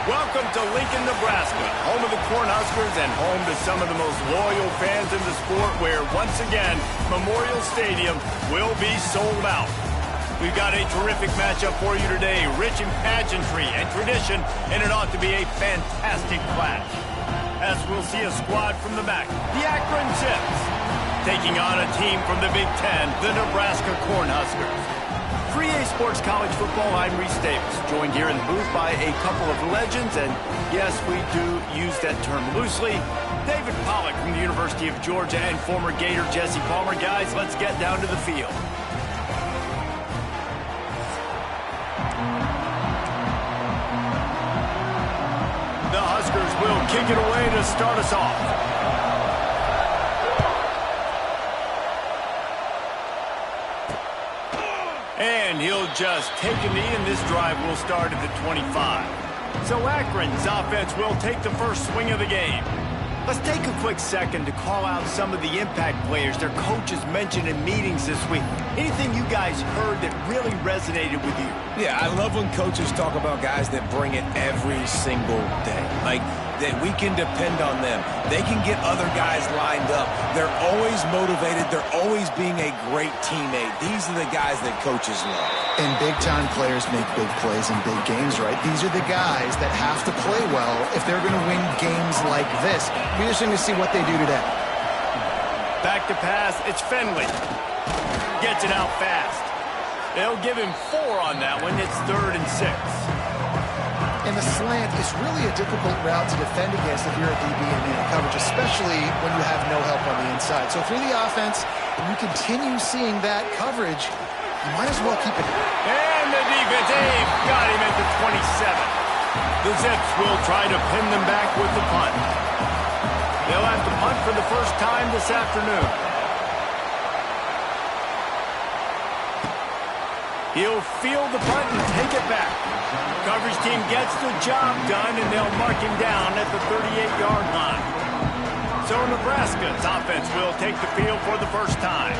Welcome to Lincoln, Nebraska, home of the Cornhuskers and home to some of the most loyal fans in the sport where, once again, Memorial Stadium will be sold out. We've got a terrific matchup for you today, rich in pageantry and tradition, and it ought to be a fantastic clash. As we'll see a squad from the back, the Akron Zips, taking on a team from the Big Ten, the Nebraska Cornhuskers. 3A Sports College Football, I'm Reese Davis, joined here in the booth by a couple of legends, and yes, we do use that term loosely. David Pollack from the University of Georgia and former Gator Jesse Palmer. Guys, let's get down to the field. The Huskers will kick it away to start us off. And he'll just take a knee, and this drive will start at the 25. So Akron's offense will take the first swing of the game. Let's take a quick second to call out some of the impact players their coaches mentioned in meetings this week. Anything you guys heard that really resonated with you? Yeah, I love when coaches talk about guys that bring it every single day. Like, that we can depend on them. They can get other guys lined up. They're always motivated. They're always being a great teammate. These are the guys that coaches love. And big-time players make big plays in big games, right? These are the guys that have to play well if they're going to win games like this. We're just going to see what they do today. Back to pass. It's Fenley. Gets it out fast. They'll give him 4 on that one. It's 3rd and 6. And the slant is really a difficult route to defend against if you're a DB in man coverage, especially when you have no help on the inside. So through the offense, and you continue seeing that coverage, you might as well keep it. And the defense, got him at the 27. The Zips will try to pin them back with the punt. They'll have to punt for the first time this afternoon. He'll field the punt and take it back. Coverage team gets the job done, and they'll mark him down at the 38-yard line. So Nebraska's offense will take the field for the first time.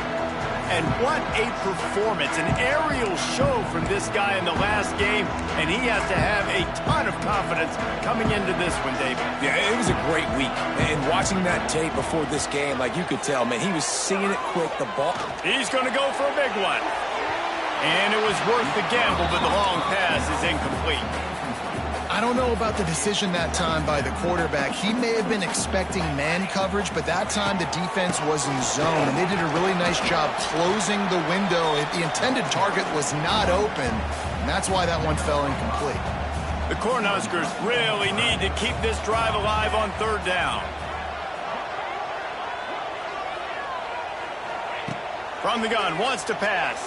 And what a performance, an aerial show from this guy in the last game, and he has to have a ton of confidence coming into this one, David. Yeah, it was a great week. And watching that tape before this game, like you could tell, man, he was seeing it quick, the ball. He's going to go for a big one. And it was worth the gamble, but the long pass is incomplete. I don't know about the decision that time by the quarterback. He may have been expecting man coverage, but that time the defense was in zone, and they did a really nice job closing the window. The intended target was not open, and that's why that one fell incomplete. The Cornhuskers really need to keep this drive alive on 3rd down. From the gun, wants to pass.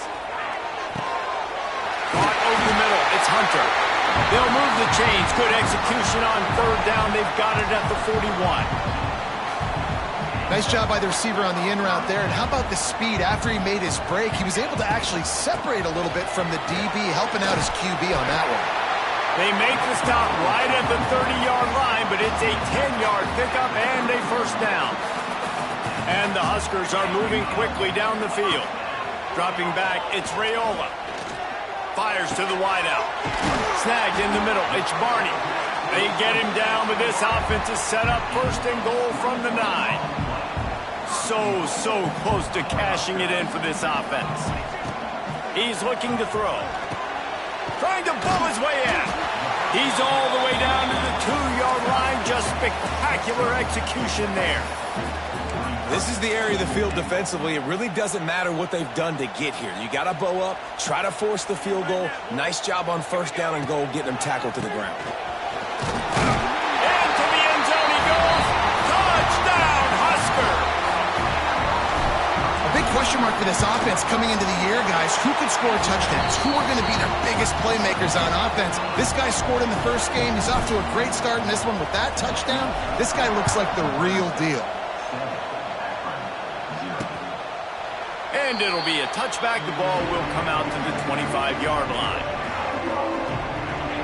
Caught over the middle. It's Hunter. They'll move the chains. Good execution on 3rd down. They've got it at the 41. Nice job by the receiver on the in route there. And how about the speed? After he made his break, he was able to actually separate a little bit from the DB, helping out his QB on that one. They make the stop right at the 30-yard line, but it's a 10-yard pickup and a first down. And the Huskers are moving quickly down the field. Dropping back, it's Raiola. Fires to the wideout. Snagged in the middle. It's Barney. They get him down, but this offense is set up 1st and goal from the 9. So close to cashing it in for this offense. He's looking to throw. Trying to pull his way in. He's all the way down to the 2-yard line. Just spectacular execution there. This is the area of the field defensively. It really doesn't matter what they've done to get here. You got to bow up, try to force the field goal. Nice job on 1st down and goal, getting them tackled to the ground. Into the end zone he goes. Touchdown, Husker! A big question mark for this offense coming into the year, guys. Who could score touchdowns? Who are going to be their biggest playmakers on offense? This guy scored in the first game. He's off to a great start in this one with that touchdown. This guy looks like the real deal. And it'll be a touchback. The ball will come out to the 25-yard line.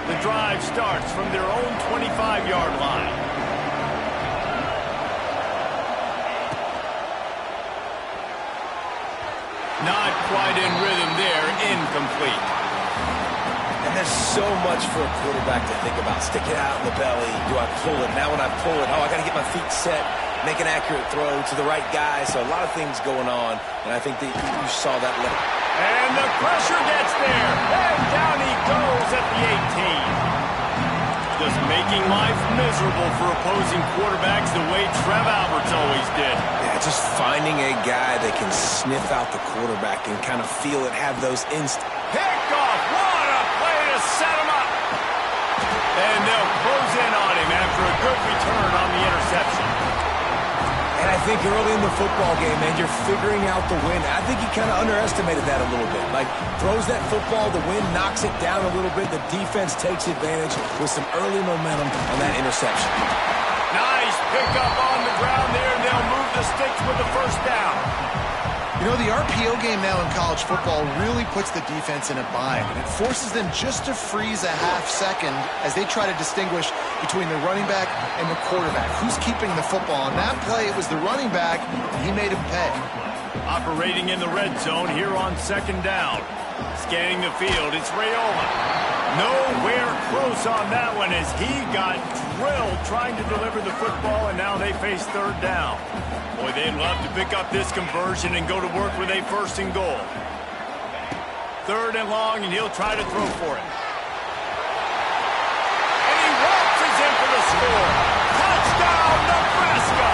The drive starts from their own 25-yard line. Not quite in rhythm there. Incomplete. there's so much for a quarterback to think about. Stick it out in the belly. Do I pull it? Now when I pull it, I got to get my feet set, make an accurate throw to the right guy. So a lot of things going on, and I think that you saw that. And the pressure gets there. And down he goes at the 18. Just making life miserable for opposing quarterbacks the way Trev Alberts always did. Yeah, just finding a guy that can sniff out the quarterback and kind of feel it, have those instincts. Pick off. What a play to set him up. And they'll close in on him after a good return on the interception. And I think early in the football game, man, you're figuring out the wind. I think he kind of underestimated that a little bit. Like, throws that football, the wind knocks it down a little bit. The defense takes advantage with some early momentum on that interception. Nice pickup on the ground there, and they'll move the sticks with the first down. You know, the RPO game now in college football really puts the defense in a bind, and it forces them just to freeze a half second as they try to distinguish between the running back and the quarterback. Who's keeping the football? On that play, it was the running back, and he made him pay. Operating in the red zone here on second down. Scanning the field, it's Raiola. Nowhere close on that one as he got drilled trying to deliver the football, and now they face third down. Boy, they'd love to pick up this conversion and go to work with a first and goal. Third and long, and he'll try to throw for it. And he waltzes in for the score. Touchdown, Nebraska!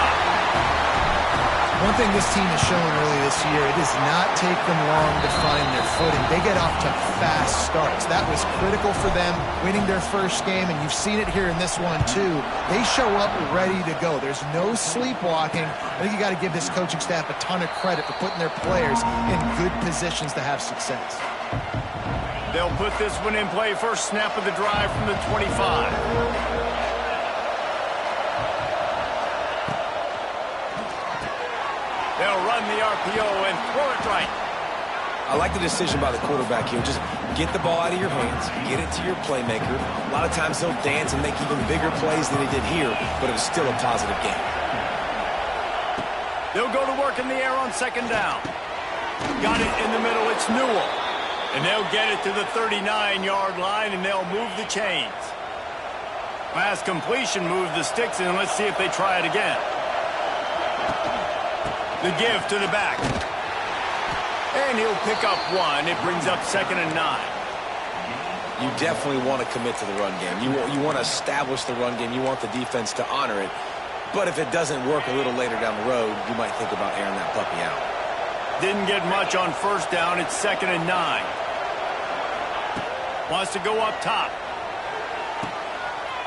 One thing this team has shown early this year, it does not take them long to find their footing. They get off to fast starts. That was critical for them, winning their first game, and you've seen it here in this one too. They show up ready to go. There's no sleepwalking. I think you got to give this coaching staff a ton of credit for putting their players in good positions to have success. They'll put this one in play. First snap of the drive from the 25. They'll run the RPO and throw it right. I like the decision by the quarterback here. Just get the ball out of your hands, get it to your playmaker. A lot of times he'll dance and make even bigger plays than he did here, but it was still a positive game. They'll go to work in the air on second down. Got it in the middle. It's Newell. And they'll get it to the 39-yard line, and they'll move the chains. Pass completion moved the sticks, and let's see if they try it again. The give to the back. And he'll pick up one. It brings up 2nd and 9. You definitely want to commit to the run game. You want to establish the run game. You want the defense to honor it. But if it doesn't work a little later down the road, you might think about airing that puppy out. Didn't get much on first down. It's 2nd and 9. Wants to go up top.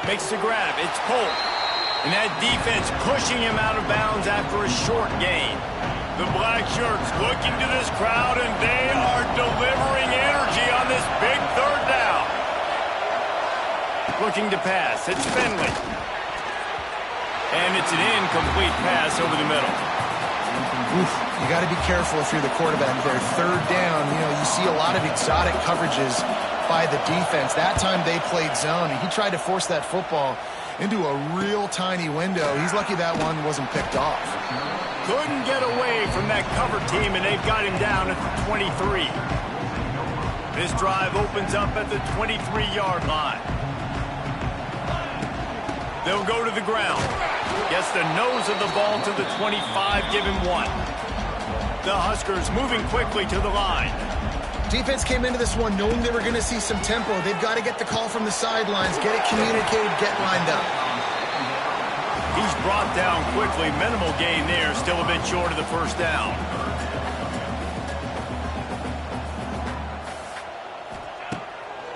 Makes the grab. It's Polk. And that defense pushing him out of bounds after a short gain. The black shirts looking to this crowd, and they are delivering energy on this big third down. Looking to pass. It's Finley. And it's an incomplete pass over the middle. Oof, you got to be careful if you're the quarterback there. Third down, you know, you see a lot of exotic coverages by the defense. That time they played zone, and he tried to force that football into a real tiny window. He's lucky that one wasn't picked off. Couldn't get away from that cover team, and they've got him down at the 23. This drive opens up at the 23-yard line. They'll go to the ground. Gets the nose of the ball to the 25, give him one. The Huskers moving quickly to the line. Defense came into this one knowing they were going to see some tempo. They've got to get the call from the sidelines, get it communicated, get lined up. He's brought down quickly. Minimal gain there, still a bit short of the first down.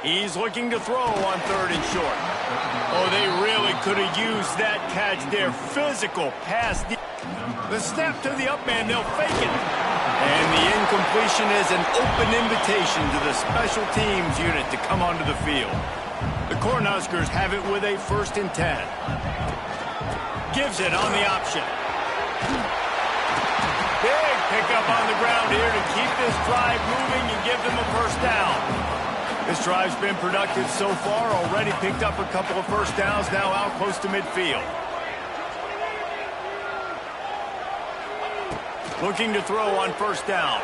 He's looking to throw on 3rd and short. Oh, they really could have used that catch there. Physical pass. The snap to the up man, they'll fake it. And the incompletion is an open invitation to the special teams unit to come onto the field. The Cornhuskers have it with a 1st and 10. Gives it on the option. Big pickup on the ground here to keep this drive moving and give them a first down. This drive's been productive so far, already picked up a couple of first downs, now out close to midfield. Looking to throw on first down.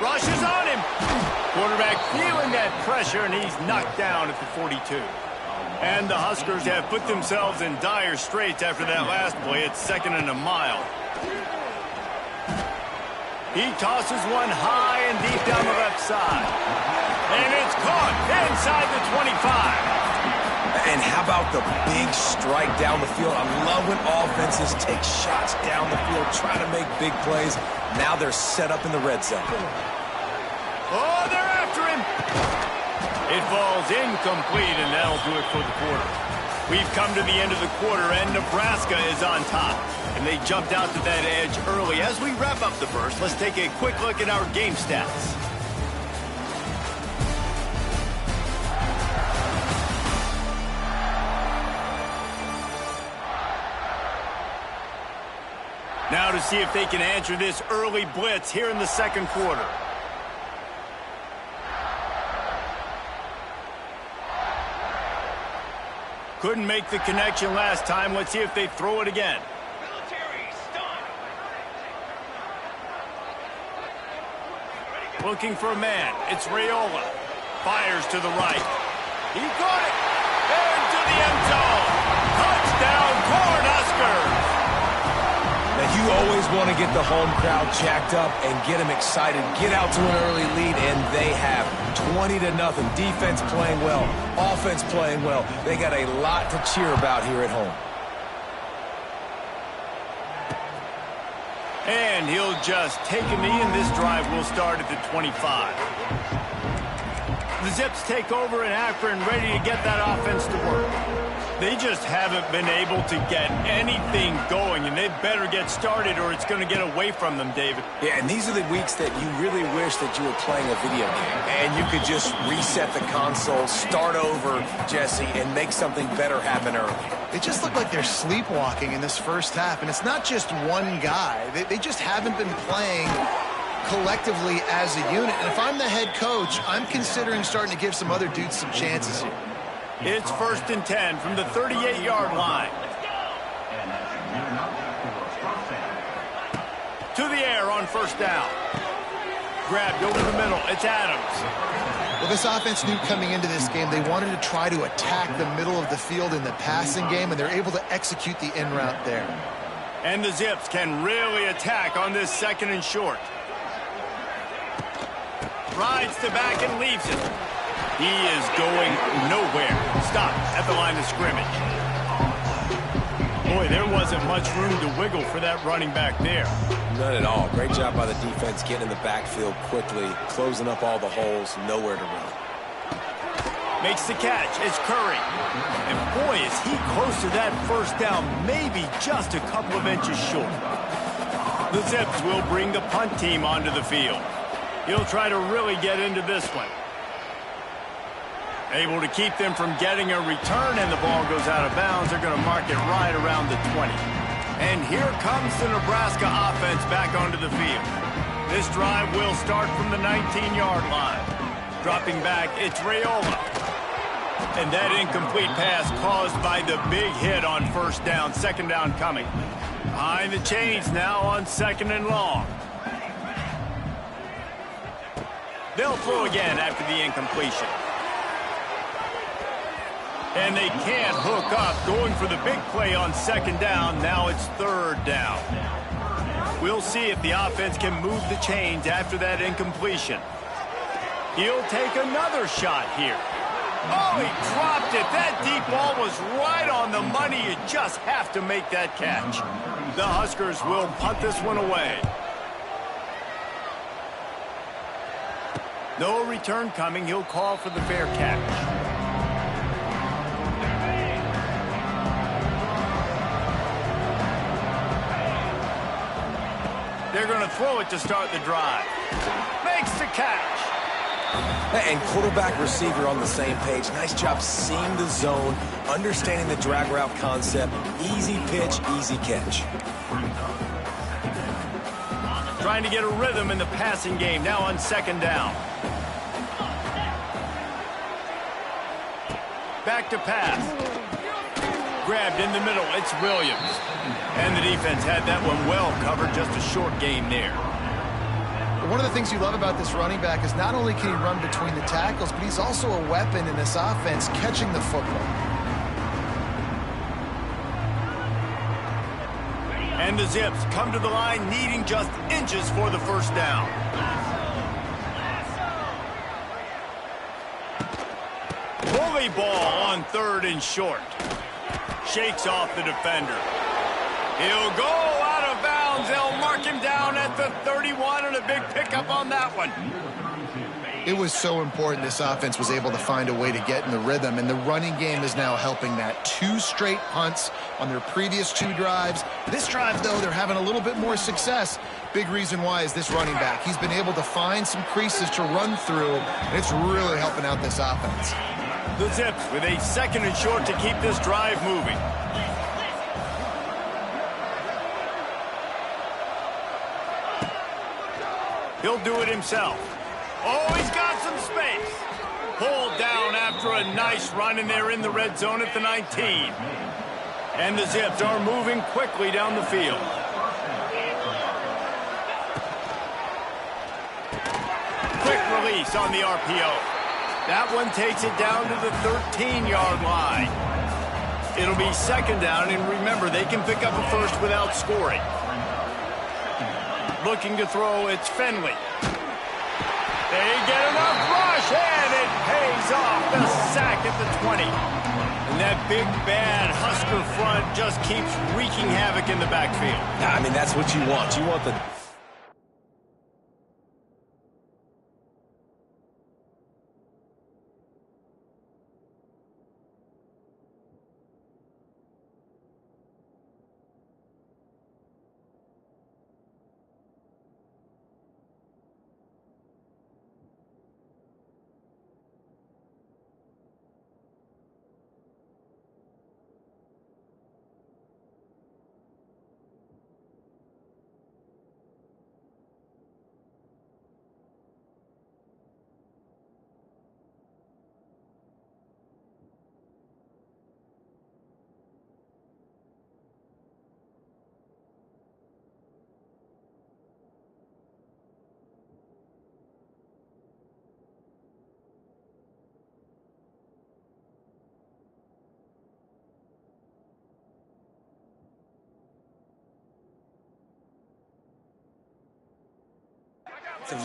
Rushes on him. Quarterback feeling that pressure, and he's knocked down at the 42. And the Huskers have put themselves in dire straits after that last play. It's 2nd and a mile. He tosses one high and deep down the left side. And it's caught inside the 25. And how about the big strike down the field? I love when offenses take shots down the field, trying to make big plays. Now they're set up in the red zone. Oh, they're after him. It falls incomplete, and that'll do it for the quarter. We've come to the end of the quarter, and Nebraska is on top. And they jumped out to that edge early. As we wrap up the first, let's take a quick look at our game stats. Now to see if they can answer this early blitz here in the second quarter. Couldn't make the connection last time. Let's see if they throw it again. Looking for a man. It's Raiola. Fires to the right. He caught it. Into the end zone. Touchdown, Cornhuskers. Now, you always want to get the home crowd jacked up and get them excited. Get out to an early lead, and they have 20-0. Defense playing well. Offense playing well. They got a lot to cheer about here at home. And he'll just take a knee, and this drive will start at the 25. The Zips take over in Akron, ready to get that offense to work. They just haven't been able to get anything going, and they better get started or it's going to get away from them, David. Yeah, and these are the weeks that you really wish that you were playing a video game, and you could just reset the console, start over, Jesse, and make something better happen early. They just look like they're sleepwalking in this first half, and it's not just one guy. They just haven't been playing collectively as a unit. And if I'm the head coach, I'm considering starting to give some other dudes some chances here. It's 1st and 10 from the 38-yard line. To the air on first down. Grabbed over the middle. It's Adams. Well, this offense knew coming into this game they wanted to try to attack the middle of the field in the passing game, and they're able to execute the in route there. And the Zips can really attack on this 2nd and short. Rides to back and leaves it. He is going nowhere. Stop at the line of scrimmage. Boy, there wasn't much room to wiggle for that running back there. None at all. Great job by the defense getting in the backfield quickly, closing up all the holes, nowhere to run. Makes the catch. It's Curry. And boy, is he close to that first down, maybe just a couple of inches short. The Zips will bring the punt team onto the field. He'll try to really get into this one. Able to keep them from getting a return, and the ball goes out of bounds. They're going to mark it right around the 20. And here comes the Nebraska offense back onto the field. This drive will start from the 19-yard line. Dropping back, it's Raiola. And that incomplete pass caused by the big hit on first down. 2nd down coming. Behind the chains now on 2nd and long. They'll throw again after the incompletion. And they can't hook up, going for the big play on 2nd down. Now it's 3rd down. We'll see if the offense can move the chains after that incompletion. He'll take another shot here. Oh, he dropped it. That deep ball was right on the money. You just have to make that catch. The Huskers will punt this one away. No return coming. He'll call for the fair catch. They're going to throw it to start the drive. Makes the catch. And quarterback receiver on the same page. Nice job seeing the zone, understanding the drag route concept. Easy pitch, easy catch. Trying to get a rhythm in the passing game now on 2nd down. Back to pass. Grabbed in the middle. It's Williams. And the defense had that one well covered. Just a short gain there. One of the things you love about this running back is not only can he run between the tackles, but he's also a weapon in this offense catching the football. And the Zips come to the line needing just inches for the first down. Bully ball on 3rd and short. Shakes off the defender. He'll go out of bounds. They'll mark him down at the 31, and a big pickup on that one. It was so important this offense was able to find a way to get in the rhythm, and the running game is now helping that. 2 straight punts on their previous 2 drives. This drive, though, they're having a little bit more success. Big reason why is this running back. He's been able to find some creases to run through, and it's really helping out this offense. The Zips with a 2nd and short to keep this drive moving. He'll do it himself. Oh, he's got some space. Pulled down after a nice run, and they're in the red zone at the 19. And the Zips are moving quickly down the field. Quick release on the RPO. That one takes it down to the 13-yard line. It'll be 2nd down, and remember, they can pick up a first without scoring. Looking to throw, it's Finley. They get enough rush, and it pays off. The sack at the 20. And that big, bad Husker front just keeps wreaking havoc in the backfield. I mean, that's what you want. You want the...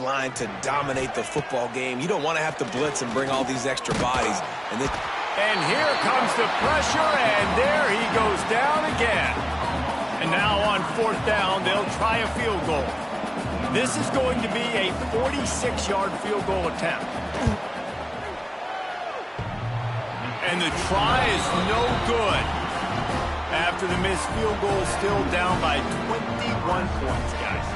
line to dominate the football game. You don't want to have to blitz and bring all these extra bodies. And here comes the pressure, and there he goes down again. And now on 4th down, they'll try a field goal. This is going to be a 46-yard field goal attempt. And the try is no good. After the missed field goal, still down by 21 points, guys.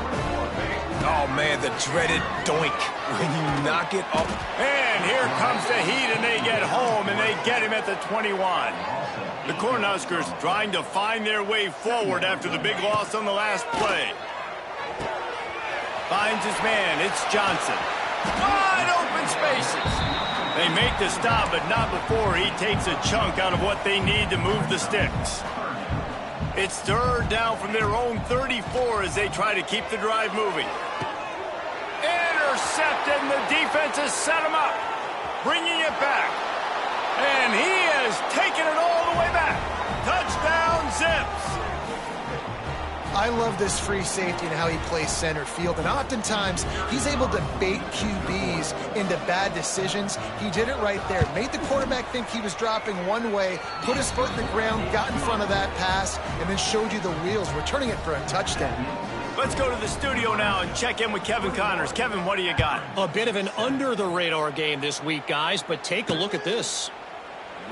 oh, man, the dreaded doink when you knock it off. And here comes the heat, and they get home, and they get him at the 21. The Cornhuskers trying to find their way forward after the big loss on the last play. Finds his man. It's Johnson. Wide open spaces. They make the stop, but not before he takes a chunk out of what they need to move the sticks. It's 3rd down from their own 34 as they try to keep the drive moving. Intercepted, and the defense has set him up, bringing it back. And he has taken it all the way back. Touchdown, Zips. I love this free safety and how he plays center field, and oftentimes he's able to bait QBs into bad decisions. He did it right there. Made the quarterback think he was dropping one way, put his foot in the ground, got in front of that pass, and then showed you the wheels, returning it for a touchdown. Let's go to the studio now and check in with Kevin Connors. Kevin, what do you got? A bit of an under-the-radar game this week, guys, but take a look at this.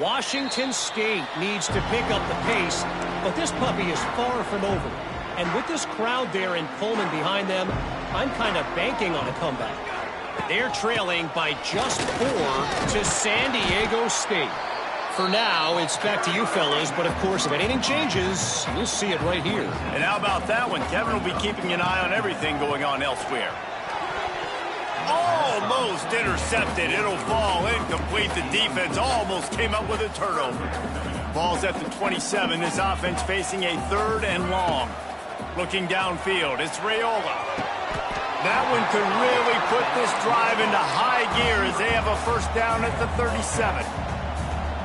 Washington State needs to pick up the pace, but this puppy is far from over. And with this crowd there in Pullman behind them, I'm kind of banking on a comeback. They're trailing by just 4 to San Diego State. For now, it's back to you fellas, but of course, if anything changes, you'll see it right here. And how about that one? Kevin will be keeping an eye on everything going on elsewhere. Almost intercepted. It'll fall incomplete. The defense almost came up with a turnover. Ball's at the 27. This offense facing a 3rd and long. Looking downfield, it's Raiola. That one could really put this drive into high gear as they have a first down at the 37.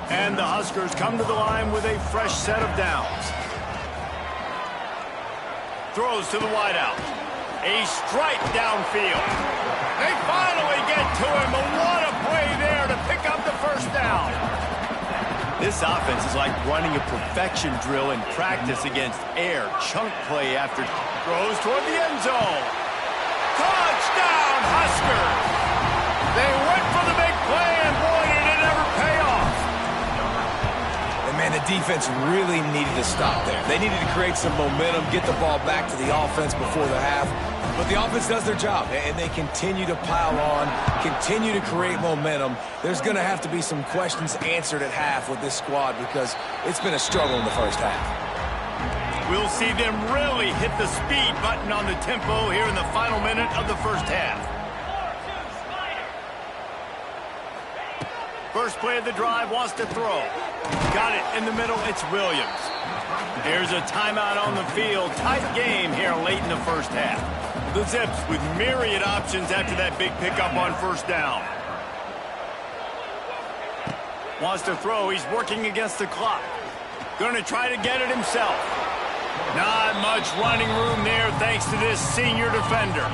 And the Huskers come to the line with a fresh set of downs. Throws to the wideout. A strike downfield. They finally get to him, but what a play there to pick up the first down. This offense is like running a perfection drill in practice against air. Chunk play after throws toward the end zone. Touchdown, Huskers! They went for the big play, and boy, did it ever pay off. And man, the defense really needed to stop there. They needed to create some momentum, get the ball back to the offense before the half. But the offense does their job, and they continue to pile on, continue to create momentum. There's going to have to be some questions answered at half with this squad because it's been a struggle in the first half. We'll see them really hit the speed button on the tempo here in the final minute of the first half. First play of the drive, wants to throw. Got it in the middle, it's Williams. Here's a timeout on the field. Tight game here late in the first half. The Zips with myriad options after that big pickup on first down. Wants to throw, he's working against the clock. Going to try to get it himself. Not much running room there thanks to this senior defender.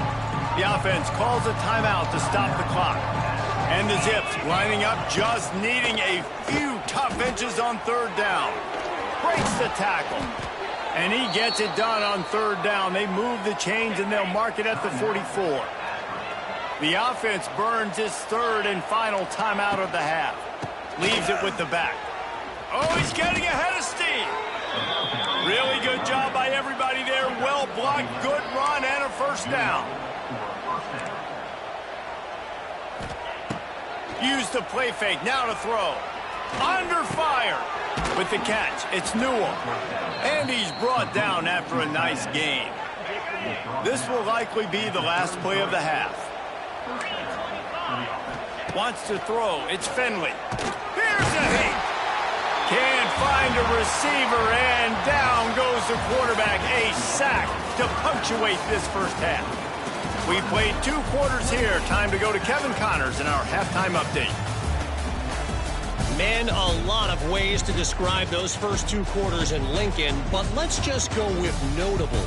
The offense calls a timeout to stop the clock. And the Zips lining up, just needing a few tough inches on third down. Breaks the tackle. And he gets it done on third down. They move the chains and they'll mark it at the 44. The offense burns its third and final timeout of the half. Leaves it with the back. Oh, he's getting ahead of steam. Really good job by everybody there. Well blocked, good run, and a first down. Use the play fake, now to throw. Under fire. With the catch, it's Newell. And he's brought down after a nice gain. This will likely be the last play of the half. Wants to throw, it's Finley. Here's a hit. Can't find a receiver, and down goes the quarterback. A sack to punctuate this first half. We played 2 quarters here. Time to go to Kevin Connors in our halftime update. Man, a lot of ways to describe those first 2 quarters in Lincoln, but let's just go with notable.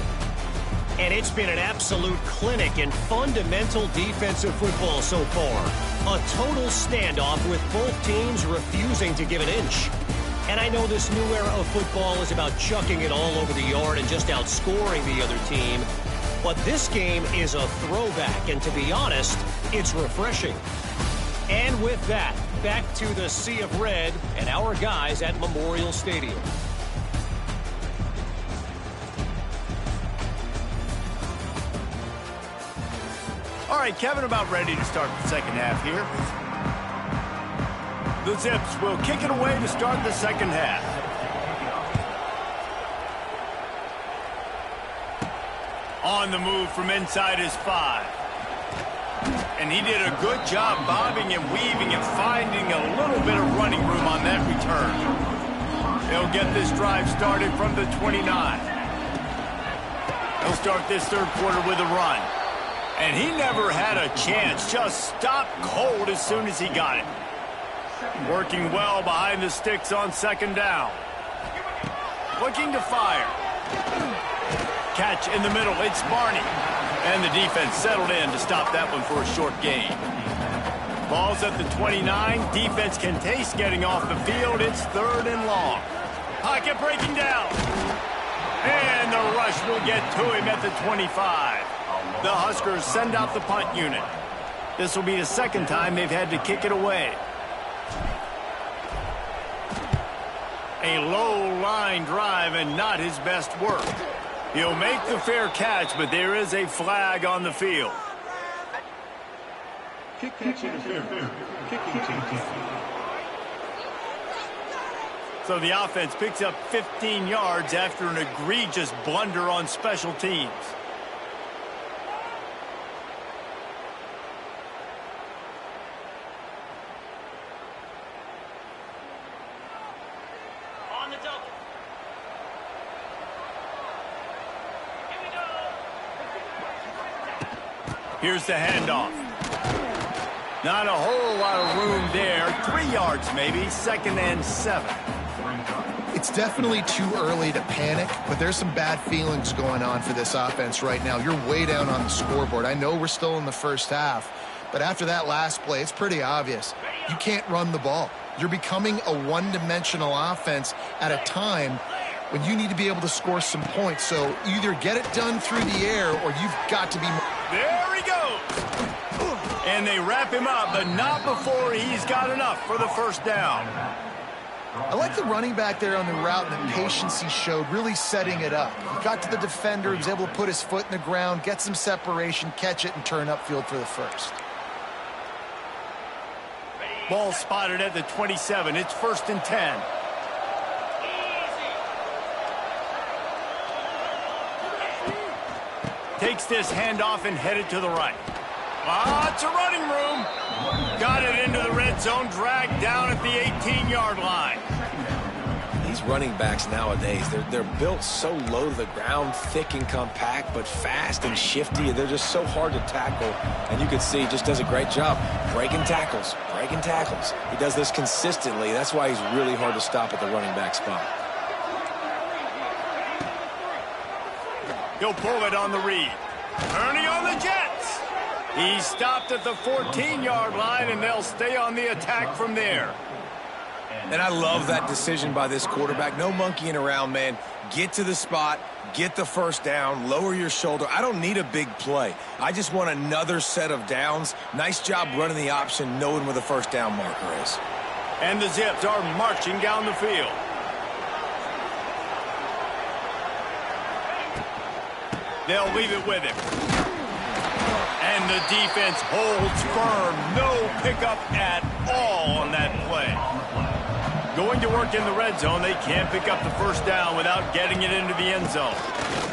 And it's been an absolute clinic in fundamental defensive football so far. A total standoff with both teams refusing to give an inch. And I know this new era of football is about chucking it all over the yard and just outscoring the other team. But this game is a throwback, and to be honest, it's refreshing. And with that, back to the Sea of Red and our guys at Memorial Stadium. All right, Kevin, about ready to start the second half here. The Zips will kick it away to start the second half. On the move from inside his 5. And he did a good job bobbing and weaving and finding a little bit of running room on that return. They'll get this drive started from the 29. He'll start this third quarter with a run. And he never had a chance, just stopped cold as soon as he got it. Working well behind the sticks on second down. Looking to fire. Catch in the middle, it's Barney. And the defense settled in to stop that one for a short gain. Ball's at the 29. Defense can taste getting off the field. It's third and long. Pocket breaking down. And the rush will get to him at the 25. The Huskers send out the punt unit. This will be the second time they've had to kick it away. A low line drive and not his best work. He'll make the fair catch, but there is a flag on the field. So the offense picks up 15 yards after an egregious blunder on special teams. Here's the handoff. Not a whole lot of room there. 3 yards maybe, 2nd and 7. It's definitely too early to panic, but there's some bad feelings going on for this offense right now. You're way down on the scoreboard. I know we're still in the first half, but after that last play, it's pretty obvious. You can't run the ball. You're becoming a one-dimensional offense at a time when you need to be able to score some points. So either get it done through the air or you've got to be more. There he goes. And they wrap him up, but not before he's got enough for the first down. I like the running back there on the route and the patience he showed, really setting it up. He got to the defender, he was able to put his foot in the ground, get some separation, catch it, and turn upfield for the first. Ball spotted at the 27. It's 1st and 10. Takes this handoff and headed to the right. Lots of running room. Got it into the red zone, dragged down at the 18-yard line. These running backs nowadays, they're built so low to the ground, thick and compact, but fast and shifty. They're just so hard to tackle. And you can see he just does a great job breaking tackles, breaking tackles. He does this consistently. That's why he's really hard to stop at the running back spot. He'll pull it on the read. Turning on the Jets. He stopped at the 14-yard line, and they'll stay on the attack from there. And I love that decision by this quarterback. No monkeying around, man. Get to the spot, get the first down, lower your shoulder. I don't need a big play. I just want another set of downs. Nice job running the option, knowing where the first down marker is. And the Zips are marching down the field. They'll leave it with him. And the defense holds firm. No pickup at all on that play. Going to work in the red zone, they can't pick up the first down without getting it into the end zone.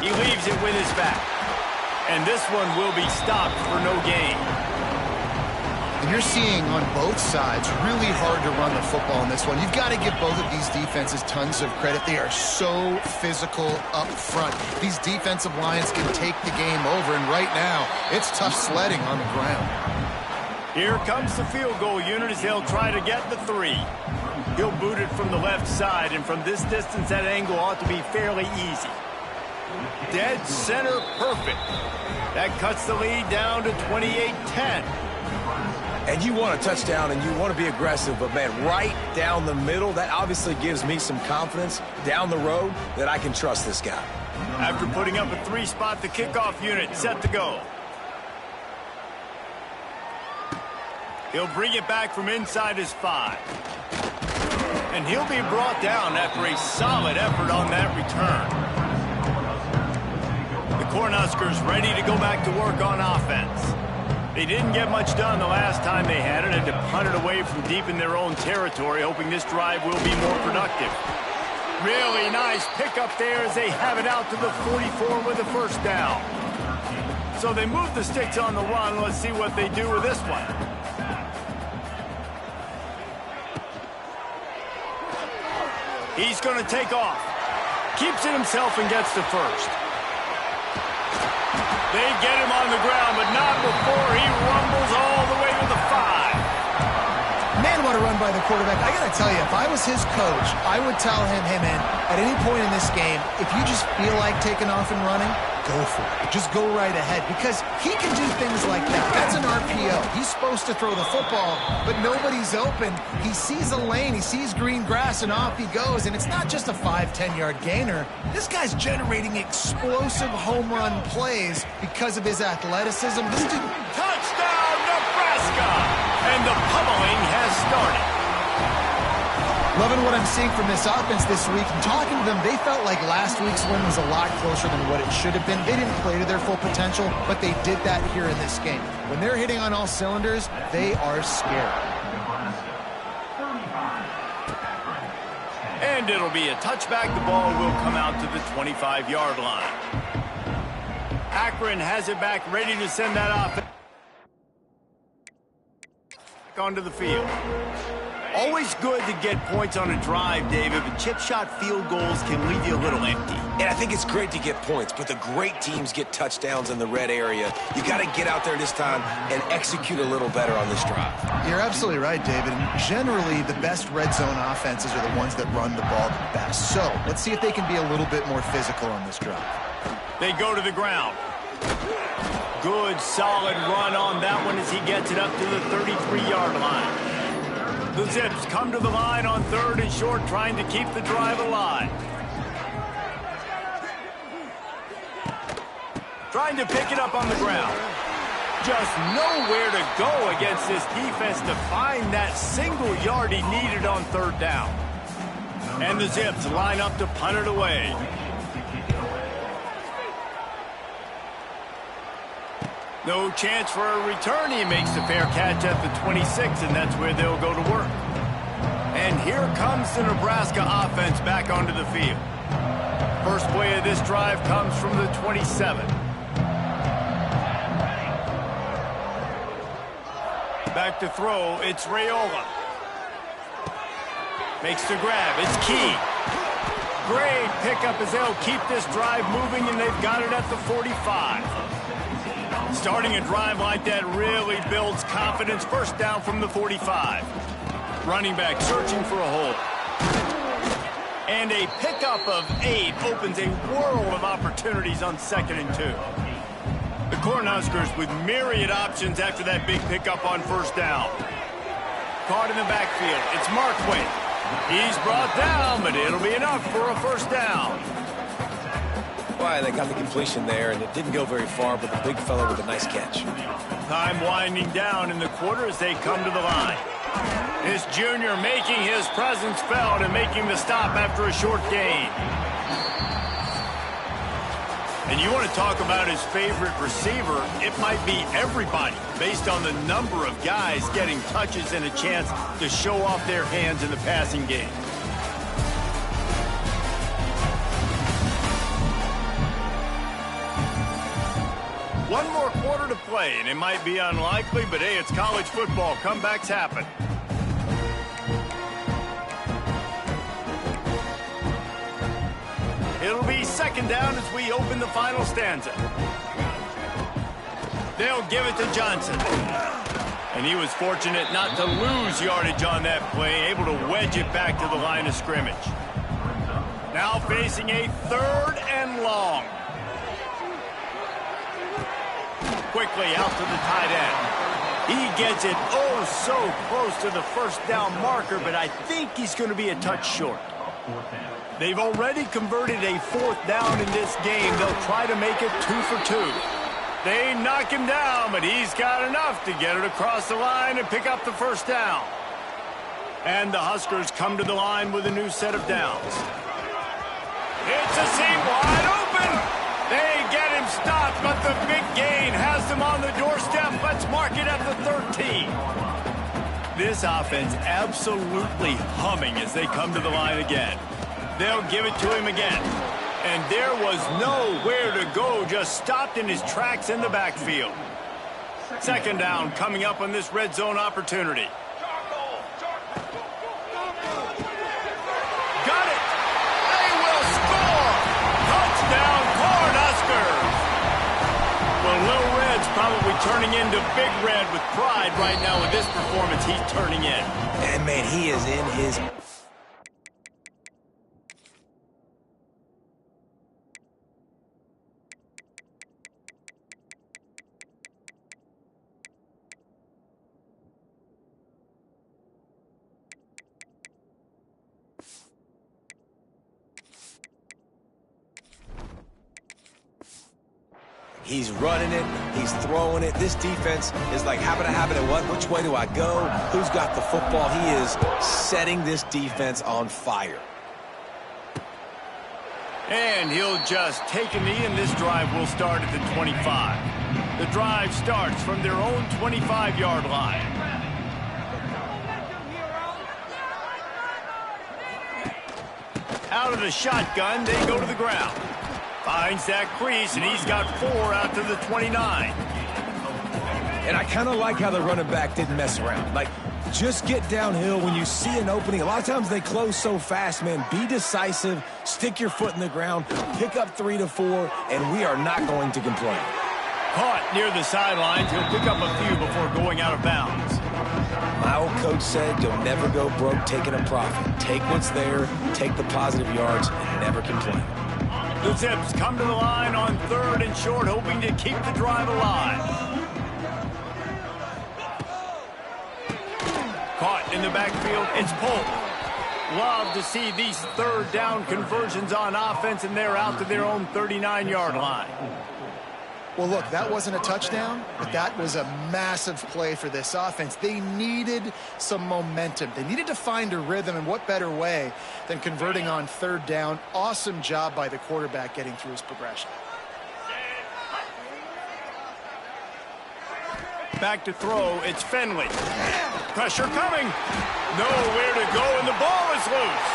He leaves it with his back. And this one will be stopped for no gain. And you're seeing on both sides really hard to run the football in this one. You've got to give both of these defenses tons of credit. They are so physical up front. These defensive lines can take the game over, and right now, it's tough sledding on the ground. Here comes the field goal unit as they'll try to get the 3. He'll boot it from the left side, and from this distance, that angle ought to be fairly easy. Dead center perfect. That cuts the lead down to 28-10. And you want a touchdown and you want to be aggressive, but, man, right down the middle, that obviously gives me some confidence down the road that I can trust this guy. After putting up a 3 spot, the kickoff unit set to go. He'll bring it back from inside his 5. And he'll be brought down after a solid effort on that return. The Cornhuskers ready to go back to work on offense. They didn't get much done the last time they had it, and to punt it away from deep in their own territory, hoping this drive will be more productive. Really nice pickup there as they have it out to the 44 with the first down. So they move the sticks on the run. Let's see what they do with this one. He's going to take off. Keeps it himself and gets to first. They get him on the ground, but not before he rumbles all the way to the 5. Man, what a run by the quarterback. I got to tell you, if I was his coach, I would tell him, hey, man, at any point in this game, if you just feel like taking off and running, go for it. Just go right ahead, because he can do things like that. That's an RPO. He's supposed to throw the football, but nobody's open. He sees a lane, he sees green grass, and off he goes. And it's not just a 5-10-yard gainer. This guy's generating explosive home run plays because of his athleticism. This dude... Touchdown, Nebraska! And the pummeling has started. Loving what I'm seeing from this offense this week. And talking to them, they felt like last week's win was a lot closer than what it should have been. They didn't play to their full potential, but they did that here in this game. When they're hitting on all cylinders, they are scary. And it'll be a touchback. The ball will come out to the 25-yard line. Akron has it back, ready to send that offense onto the field. Always good to get points on a drive, David, but chip shot field goals can leave you a little empty. And I think it's great to get points, but the great teams get touchdowns in the red area. You got to get out there this time and execute a little better on this drive. You're absolutely right, David. And generally, the best red zone offenses are the ones that run the ball the best. So let's see if they can be a little bit more physical on this drive. They go to the ground. Good, solid run on that one as he gets it up to the 33-yard line. The Zips come to the line on 3rd and short, trying to keep the drive alive. Trying to pick it up on the ground. Just nowhere to go against this defense to find that single yard he needed on 3rd down. And the Zips line up to punt it away. No chance for a return. He makes the fair catch at the 26, and that's where they'll go to work. And here comes the Nebraska offense back onto the field. First play of this drive comes from the 27. Back to throw, it's Raiola. Makes the grab, it's Key. Great pickup as they'll keep this drive moving, and they've got it at the 45. Starting a drive like that really builds confidence. First down from the 45. Running back searching for a hole. And a pickup of 8 opens a world of opportunities on 2nd and 2. The Cornhuskers with myriad options after that big pickup on 1st down. Caught in the backfield. It's Markway. He's brought down, but it'll be enough for a 1st down. Well, they got the completion there, and it didn't go very far, but the big fella with a nice catch. Time winding down in the quarter as they come to the line. This junior making his presence felt and making the stop after a short gain. And you want to talk about his favorite receiver, it might be everybody, based on the number of guys getting touches and a chance to show off their hands in the passing game. One more quarter to play, and it might be unlikely, but hey, it's college football. Comebacks happen. It'll be 2nd down as we open the final stanza. They'll give it to Johnson. And he was fortunate not to lose yardage on that play, able to wedge it back to the line of scrimmage. Now facing a 3rd and long. Quickly out to the tight end. He gets it oh so close to the 1st down marker, but I think he's going to be a touch short. They've already converted a 4th down in this game. They'll try to make it 2 for 2. They knock him down, but he's got enough to get it across the line and pick up the 1st down. And the Huskers come to the line with a new set of downs. It's a seam wide open. They get him stopped, but the big gain has them on the doorstep. Let's mark it at the 13. This offense absolutely humming as they come to the line again. They'll give it to him again. And there was nowhere to go, just stopped in his tracks in the backfield. 2nd down coming up on this red zone opportunity. Got it! They will score! Touchdown, Cornhuskers! Well, Little Red's probably turning into Big Red with pride right now with this performance he's turning in. And, man, he is in his... He's running it. He's throwing it. This defense is like, happen it what? Which way do I go? Who's got the football? He is setting this defense on fire. And he'll just take a knee, and this drive will start at the 25. The drive starts from their own 25-yard line. Out of the shotgun, they go to the ground. Finds that crease, and he's got 4 out to the 29. And I kind of like how the running back didn't mess around. Like, Just get downhill when you see an opening. A lot of times they close so fast, man. Be decisive, stick your foot in the ground, pick up 3 to 4, and we are not going to complain. Caught near the sidelines. He'll pick up a few before going out of bounds. My old coach said you'll never go broke taking a profit. Take what's there, take the positive yards, and never complain. The Zips come to the line on 3rd and short, hoping to keep the drive alive. Caught in the backfield, it's Polk. Love to see these 3rd down conversions on offense, and they're out to their own 39-yard line. Well, look, that wasn't a touchdown, but that was a massive play for this offense. They needed some momentum. They needed to find a rhythm, and what better way than converting on 3rd down. Awesome job by the quarterback getting through his progression. Back to throw, it's Finley. Pressure coming. Nowhere to go, and the ball is loose.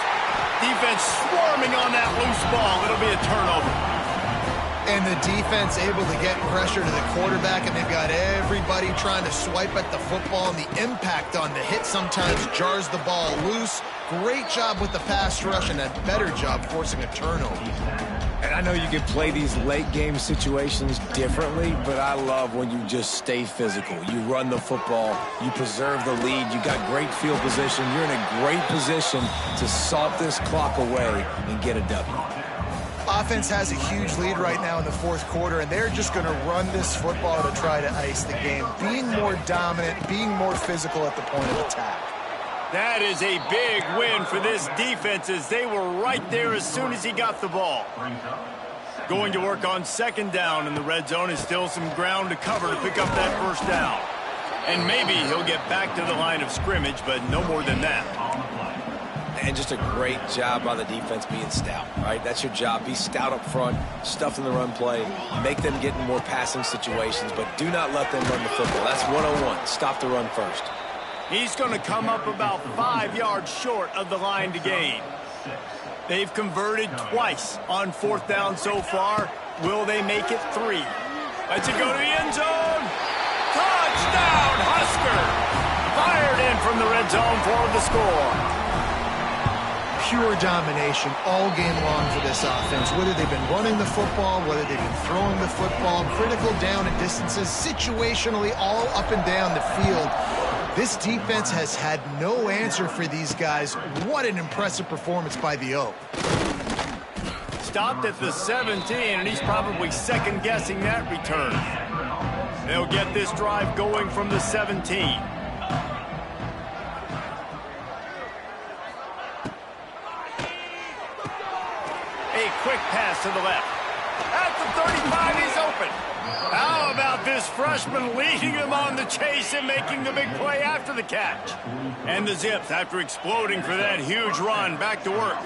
Defense swarming on that loose ball. It'll be a turnover. And the defense able to get pressure to the quarterback, and they've got everybody trying to swipe at the football, and the impact on the hit sometimes jars the ball loose. Great job with the pass rush, and a better job forcing a turnover. And I know you can play these late game situations differently, but I love when you just stay physical. You run the football, you preserve the lead, you got great field position, you're in a great position to salt this clock away and get a W. Offense has a huge lead right now in the 4th quarter, and they're just going to run this football to try to ice the game. Being more dominant, being more physical at the point of attack. That is a big win for this defense, as they were right there as soon as he got the ball. Going to work on 2nd down in the red zone, is still some ground to cover to pick up that 1st down. And maybe he'll get back to the line of scrimmage, but no more than that. And just a great job by the defense being stout, right? That's your job. Be stout up front, stuff in the run play, make them get in more passing situations, but do not let them run the football. That's 101. Stop the run first. He's going to come up about 5 yards short of the line to gain. They've converted twice on 4th down so far. Will they make it 3? Let's it go to the end zone. Touchdown, Husker! Fired in from the red zone for the score. Pure domination all game long for this offense. Whether they've been running the football, whether they've been throwing the football, critical down and distances, situationally all up and down the field. This defense has had no answer for these guys. What an impressive performance by the Oak. Stopped at the 17, and he's probably second-guessing that return. They'll get this drive going from the 17. A quick pass to the left. At the 35, he's open. How about this freshman leading him on the chase and making the big play after the catch? And the Zips, after exploding for that huge run, back to work.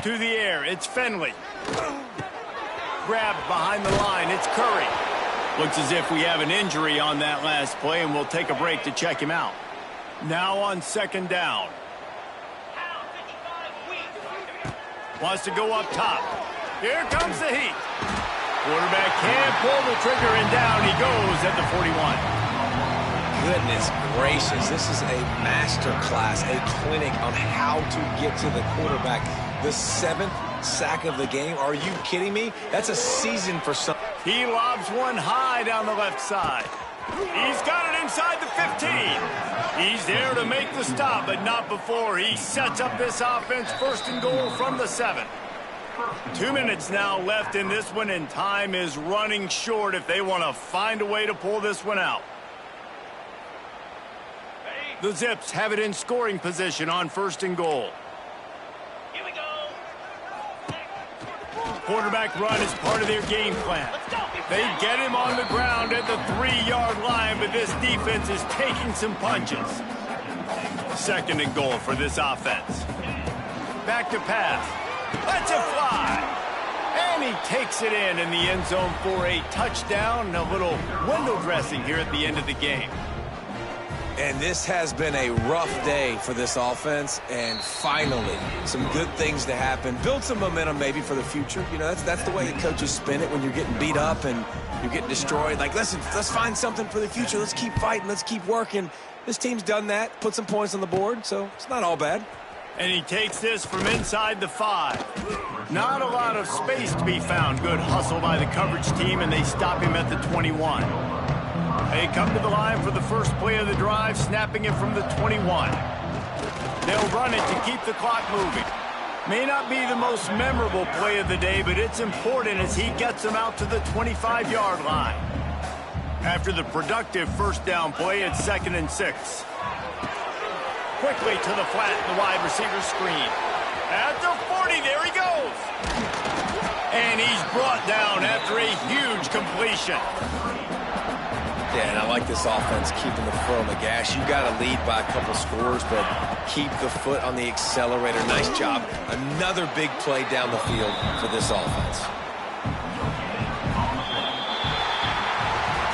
To the air, it's Finley. Grabbed behind the line, it's Curry. Looks as if we have an injury on that last play, and we'll take a break to check him out. Now on 2nd down. Wants to go up top. Here comes the heat. Quarterback can't pull the trigger, and down he goes at the 41. Goodness gracious, this is a master class, a clinic on how to get to the quarterback. The 7th sack of the game. Are you kidding me? That's a season for some. He lobs one high down the left side. He's got it inside the 15. He's there to make the stop, but not before he sets up this offense. 1st and goal from the 7. 2 minutes now left in this one, and time is running short if they want to find a way to pull this one out. The Zips have it in scoring position on 1st and goal. Here we go. Quarterback run is part of their game plan. They get him on the ground at the 3-yard line, but this defense is taking some punches. 2nd and goal for this offense. Back to pass. Let's it fly. And he takes it in the end zone for a touchdown. A little window dressing here at the end of the game. And this has been a rough day for this offense, and finally, some good things to happen. Build some momentum maybe for the future. You know, that's the way the coaches spin it when you're getting beat up and you're getting destroyed. Like, listen, let's find something for the future. Let's keep fighting. Let's keep working. This team's done that, put some points on the board, so it's not all bad. And he takes this from inside the 5. Not a lot of space to be found. Good hustle by the coverage team, and they stop him at the 21. They come to the line for the first play of the drive, snapping it from the 21. They'll run it to keep the clock moving. May not be the most memorable play of the day, but it's important as he gets them out to the 25-yard line. After the productive first down play, it's 2nd and 6. Quickly to the flat, the wide receiver screen. At the 40, there he goes. And he's brought down after a huge completion. Yeah, and I like this offense keeping the foot on the gas. You got to lead by a couple scores, but keep the foot on the accelerator. Nice job. Another big play down the field for this offense.